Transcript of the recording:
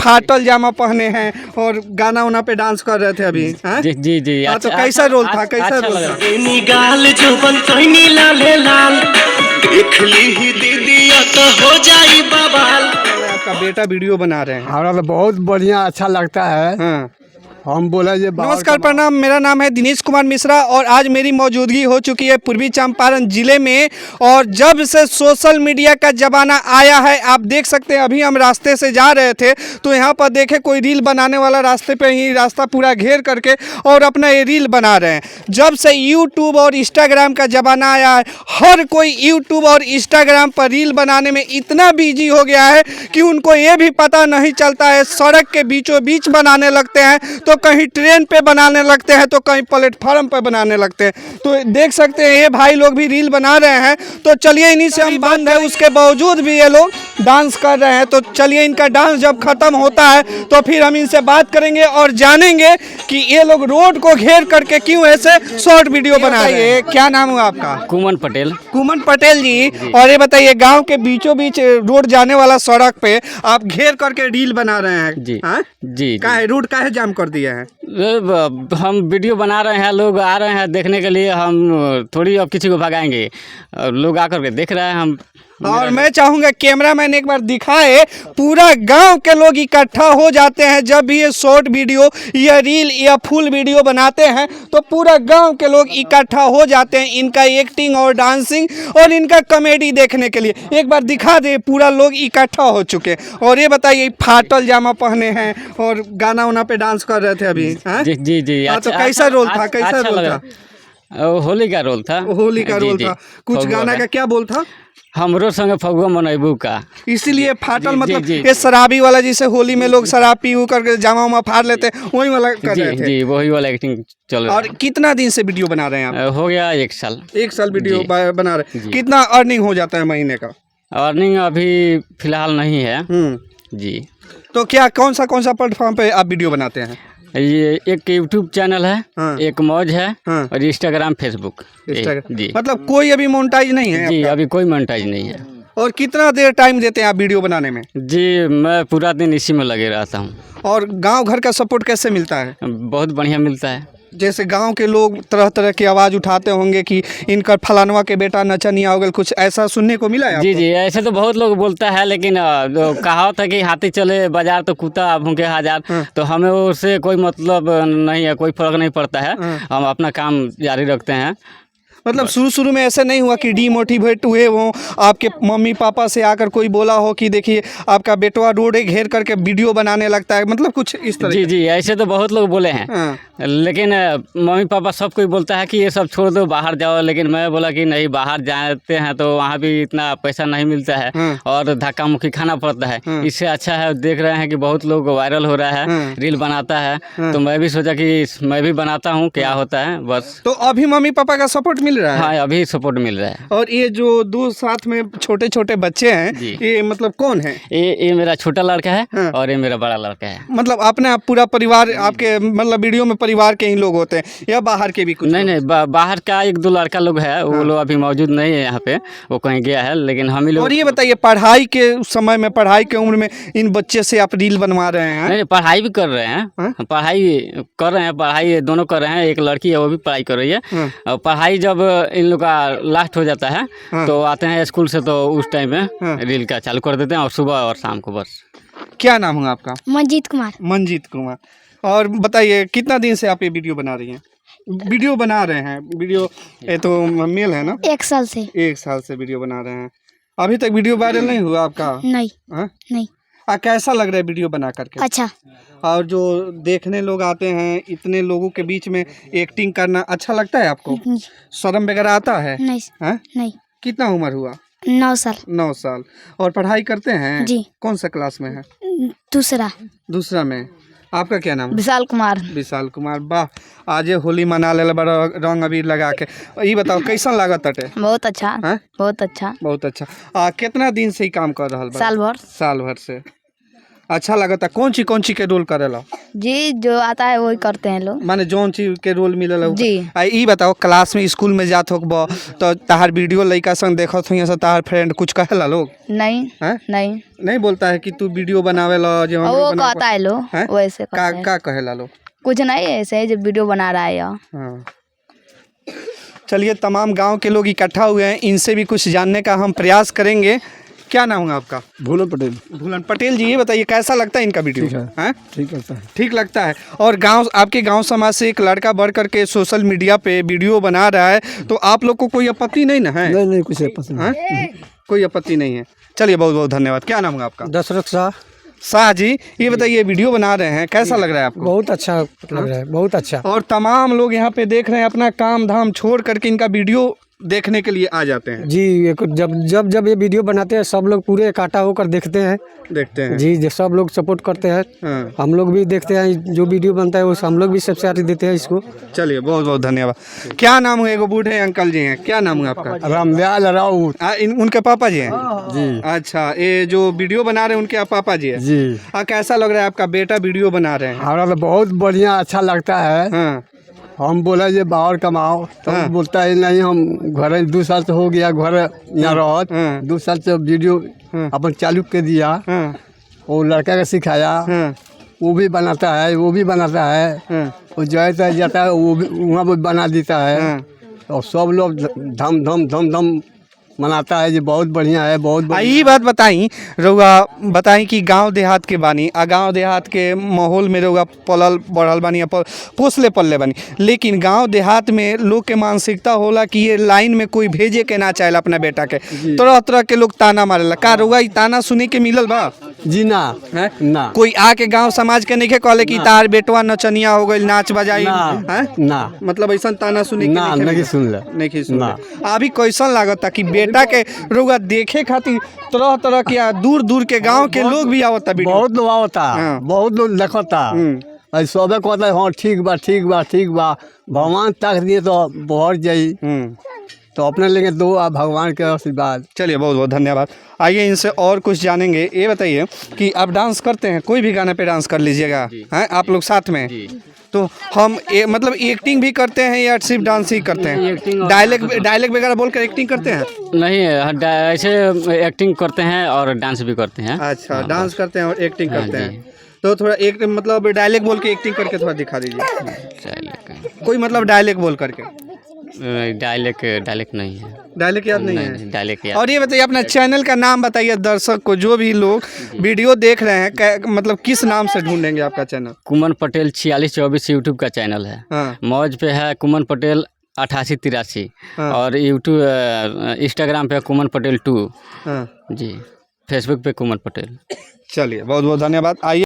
फाटल जामा पहने हैं और गाना उना पे डांस कर रहे थे अभी। हैं? जी जी जी हाँ, तो कैसा रोल था, कैसा रोल था? गाल जो बनतनी लाले लाल देख ली ही दीदिया तो हो जाई बवाल। आपका बेटा वीडियो बना रहे हैं। हमारा तो बहुत बढ़िया अच्छा लगता है। हाँ। हम बोला ये नमस्कार प्रणाम, मेरा नाम है दिनेश कुमार मिश्रा और आज मेरी मौजूदगी हो चुकी है पूर्वी चंपारण जिले में। और जब से सोशल मीडिया का ज़माना आया है, आप देख सकते हैं अभी हम रास्ते से जा रहे थे तो यहाँ पर देखे कोई रील बनाने वाला रास्ते पे ही रास्ता पूरा घेर करके और अपना ये रील बना रहे हैं। जब से यूट्यूब और इंस्टाग्राम का ज़माना आया है, हर कोई यूट्यूब और इंस्टाग्राम पर रील बनाने में इतना बिजी हो गया है कि उनको ये भी पता नहीं चलता है। सड़क के बीचों बीच बनाने लगते हैं तो कहीं ट्रेन पे बनाने लगते हैं तो कहीं प्लेटफार्म पे बनाने लगते हैं। तो देख सकते हैं ये भाई लोग भी रील बना रहे हैं। तो चलिए इन्हीं से हम बंद है, उसके बावजूद भी ये लोग डांस कर रहे हैं। तो चलिए इनका डांस जब खत्म होता है तो फिर हम इनसे बात करेंगे और जानेंगे कि ये लोग रोड को घेर करके क्यों ऐसे शॉर्ट वीडियो बना रहे हैं। क्या नाम हुआ आपका? कुमन पटेल। कुमन पटेल जी। और ये बताइए, गांव के बीचों बीच रोड जाने वाला सड़क पे आप घेर करके रील बना रहे हैं जी। हाँ? जी काहे रोड काहे जाम कर दिया है? हम वीडियो बना रहे हैं, लोग आ रहे हैं देखने के लिए, हम थोड़ी अब किसी को भगाएंगे। लोग आकर के देख रहे हैं हम। और मैं चाहूँगा कैमरामैन एक बार दिखाए, पूरा गांव के लोग इकट्ठा हो जाते हैं जब भी ये शॉर्ट वीडियो या रील या फुल वीडियो बनाते हैं तो पूरा गांव के लोग इकट्ठा हो जाते हैं इनका एक्टिंग और डांसिंग और इनका कॉमेडी देखने के लिए। एक बार दिखा दे, पूरा लोग इकट्ठा हो चुके हैं। और ये बताइए, फाटल जामा पहने हैं और गाना उना पे डांस कर रहे थे अभी। हैं? जी जी जी। हाँ, तो कैसा रोल था, कैसा रोल था? होली का रोल था। होली का रोल था। कुछ गाना का क्या बोल था? हमरो संग फगुआ मनैबू का। इसीलिए फाटल जी, मतलब जी, ये शराबी वाला, जिसे होली में लोग शराब पी करके जामा उमा फाड़ लेते हैं, वही वाला कर रहे जी थे। जी, वही वाला एक्टिंग चल रहा और कितना दिन से वीडियो बना रहे हैं आप? है। हो गया 1 साल। 1 साल वीडियो जी। बना रहे हैं। जी। कितना अर्निंग हो जाता है महीने का? अर्निंग अभी फिलहाल नहीं है। जी। तो क्या कौन सा प्लेटफॉर्म पे आप वीडियो बनाते हैं? ये एक यूट्यूब चैनल है। हाँ। एक मौज है। हाँ। और इंस्टाग्राम फेसबुक। जी। मतलब कोई अभी मोनेटाइज नहीं है जी, आपका? अभी कोई मोनेटाइज नहीं है। और कितना देर टाइम देते हैं आप वीडियो बनाने में? जी, मैं पूरा दिन इसी में लगे रहता हूँ। और गांव घर का सपोर्ट कैसे मिलता है? बहुत बढ़िया मिलता है। जैसे गांव के लोग तरह तरह की आवाज़ उठाते होंगे कि इनका फलानवा के बेटा नचनिया हो गया, कुछ ऐसा सुनने को मिला है जी आपको? जी, ऐसे तो बहुत लोग बोलता है, लेकिन कहावत है कि हाथी चले बाजार तो कुत्ता भूखे हजार। तो हमें उससे कोई मतलब नहीं है, कोई फर्क नहीं पड़ता है। हम अपना काम जारी रखते हैं। मतलब शुरू में ऐसा नहीं हुआ कि डीमोटिवेट हुए हो, आपके मम्मी पापा से आकर कोई बोला हो कि देखिए आपका बेटवा रोड घेर करके वीडियो बनाने लगता है, मतलब कुछ इस तरह? जी जी, ऐसे तो बहुत लोग बोले हैं। हाँ। लेकिन मम्मी पापा सब कोई बोलता है कि ये सब छोड़ दो, बाहर जाओ। लेकिन मैं बोला कि नहीं, बाहर जाते हैं तो वहाँ भी इतना पैसा नहीं मिलता है और धक्का मुक्की खाना पड़ता है। इससे अच्छा है, देख रहे हैं कि बहुत लोग वायरल हो रहा है, रील बनाता है, तो मैं भी सोचा कि मैं भी बनाता हूँ, क्या होता है बस। तो अभी मम्मी पापा का सपोर्ट मिल रहा है? हाँ, अभी सपोर्ट मिल रहा है। और ये जो दो साथ में छोटे छोटे बच्चे हैं, ये मतलब कौन है? ये मेरा छोटा लड़का है और ये मेरा बड़ा लड़का है। मतलब अपने पूरा परिवार आपके, मतलब वीडियो में परिवार के ही लोग होते हैं या बाहर के भी कुछ? नहीं, बाहर का 1-2 लड़का लोग है। वो लोग अभी मौजूद नहीं है यहाँ पे, वो कहीं गया है, लेकिन हम ही लोग। और ये बताइए, पढ़ाई के समय में, पढ़ाई के उम्र में इन बच्चे से आप रील बनवा रहे हैं? नहीं, पढ़ाई भी कर रहे हैं। पढ़ाई दोनों कर रहे हैं। एक लड़की है, वो भी पढ़ाई कर रही है। और पढ़ाई जब इन लोग का लास्ट हो जाता है तो आते हैं स्कूल से, तो उस टाइम में रील का चालू कर देते हैं, और सुबह और शाम को बस। क्या नाम है आपका? मंजीत कुमार। मंजीत कुमार। और बताइए, कितना दिन से आप ये वीडियो बना रही हैं? वीडियो बना रहे हैं? वीडियो ये तो मेल है ना? 1 साल से। 1 साल से वीडियो बना रहे हैं। अभी तक वीडियो वायरल नहीं हुआ आपका? नहीं। हाँ? नहीं। कैसा लग रहा है वीडियो बना करके? अच्छा। और जो देखने लोग आते हैं, इतने लोगों के बीच में एक्टिंग करना अच्छा लगता है आपको? शर्म वगैरह आता है? नहीं। हाँ? नहीं। कितना उम्र हुआ? 9 साल। 9 साल। और पढ़ाई करते हैं? जी। कौन सा क्लास में है? दूसरा में। आपका क्या नाम? विशाल कुमार। विशाल कुमार। वाह, आज होली मना ले बड़ा रंग अबीर लगा के। ये बताओ कैसा लागत अटे? बहुत अच्छा। हैं? बहुत अच्छा। बहुत अच्छा। कितना दिन से ही काम कर रहा? साल भर। साल भर से। अच्छा लगता कौन सी के रोल करेला? जी जो आता है वही करते हैं लोग। माने जौन चीज के रोल मिलेला जी। ई बताओ क्लास में स्कूल में जात हो तो तहार वीडियो लड़का संग देखत हुई से तहार फ्रेंड कुछ कहेला लोग? नहीं हैं? नहीं बोलता है कि तू वीडियो बनावेला जो हम वो कहता है लोग हैं? वैसे कहता है। का कहेला लोग? कुछ नहीं ऐसे ही जो वीडियो बना रहा है यहाँ। हाँ। चलिए तमाम गांव के लोग इकट्ठा हुए हैं, इनसे भी कुछ जानने का हम प्रयास करेंगे। क्या नाम है आपका? भूलन पटेल। भूलन पटेल जी, ये बताइए कैसा लगता है इनका वीडियो? हैं? ठीक लगता है। ठीक लगता है। और आपके गांव समाज से एक लड़का बढ़ करके सोशल मीडिया पे वीडियो बना रहा है, तो आप लोग को कोई आपत्ति नहीं ना है? नहीं कुछ पसंद हैं? कोई आपत्ति नहीं है। चलिए बहुत बहुत धन्यवाद। क्या नाम है आपका? दशरथ शाह जी, ये बताइए वीडियो बना रहे हैं, कैसा लग रहा है आपको? बहुत अच्छा लग रहा है, बहुत अच्छा। और तमाम लोग यहाँ पे देख रहे हैं, अपना काम धाम छोड़ करके इनका वीडियो देखने के लिए आ जाते हैं। जी जब ये वीडियो बनाते हैं सब लोग पूरे इकट्ठा होकर देखते हैं जी सब लोग सपोर्ट करते हैं। हाँ। हम लोग भी देखते हैं, जो वीडियो बनता है वो हम लोग भी सबसे आगे देते हैं इसको। चलिए बहुत बहुत धन्यवाद। क्या नाम है? एगो बूढ़े अंकल जी हैं, क्या नाम है आपका? रामदयाल राउत। उनके पापा जी हैं? जी। अच्छा, ये जो वीडियो बना रहे हैं उनके पापा जी हैं? जी। कैसा लग रहा है आपका बेटा वीडियो बना रहे हैं? हमारा तो बहुत बढ़िया अच्छा लगता है। हाँ। हम बोला जे बाहर कमाओ तो हाँ। बोलता है नहीं, हम घर 2 साल से हो गया घर यहाँ रहत। हाँ। 2 साल से वीडियो अपन चालू कर दिया। हाँ। वो लड़का का सिखाया। हाँ। वो भी बनाता है, वो भी बनाता है। हाँ। वो जाता है वो भी वहाँ भी बना देता है। हाँ। और सब लोग धम मनाता है। ये बहुत बढ़िया है, बहुत बढ़िया। ये बात बताई कि गांव देहात के बानी गांव देहात के माहौल में रउआ पलल बढ़ल बानी पोसले पलले बानी, लेकिन गांव देहात में लोग के मानसिकता होला कि ये लाइन में कोई भेजे के ना चाहेला अपना बेटा के, तरह तरह के लोग ताना मारेला। का रउआ ई ताना सुने के मिलल बा? जी ना है? ना कोई आके गांव समाज के नहीं कहले कि तार बेटवा नचनिया हो गई, नाच बजाई ना मतलब ऐसा ताना सुने के नहीं सुन ले। अभी कैसन लागता कि बेटा के रउआ देखे खातिर तरह तरह के दूर दूर के गांव के लोग भी आवता? बहुत लोग आवता। हाँ। बहुत लोग देखता। सबे कहता है हाँ ठीक बा भगवान तक दिए तो बहुत जाई। तो अपने लेंगे दो भगवान के आशीर्वाद। चलिए बहुत बहुत धन्यवाद। आइए इनसे और कुछ जानेंगे। ये बताइए कि आप डांस करते हैं? कोई भी गाने पे डांस कर लीजिएगा, हैं आप लोग साथ में? तो हम मतलब एक्टिंग भी करते हैं या सिर्फ डांस ही करते हैं? डायलॉग वगैरह बोलकर एक्टिंग करते हैं? नहीं, ऐसे एक्टिंग करते हैं और डांस भी करते हैं। अच्छा, डांस करते हैं और एक्टिंग करते हैं। तो थोड़ा एक मतलब डायलॉग बोल के एक्टिंग करके थोड़ा दिखा दीजिए। कोई मतलब डायलॉग बोल करके। डायलॉग नहीं है। डायलॉग याद नहीं है? डायलॉग याद। और ये बताइए अपना चैनल का नाम बताइए दर्शक को, जो भी लोग वीडियो देख रहे हैं मतलब किस नाम से ढूंढेंगे आपका चैनल? कुमन पटेल 4624 यूट्यूब का चैनल है। हाँ। मौज पे है कुमन पटेल 8883। हाँ। और यूट्यूब इंस्टाग्राम पे कुमन पटेल 2। हाँ। जी। फेसबुक पे कुमन पटेल। चलिए बहुत बहुत धन्यवाद। आइए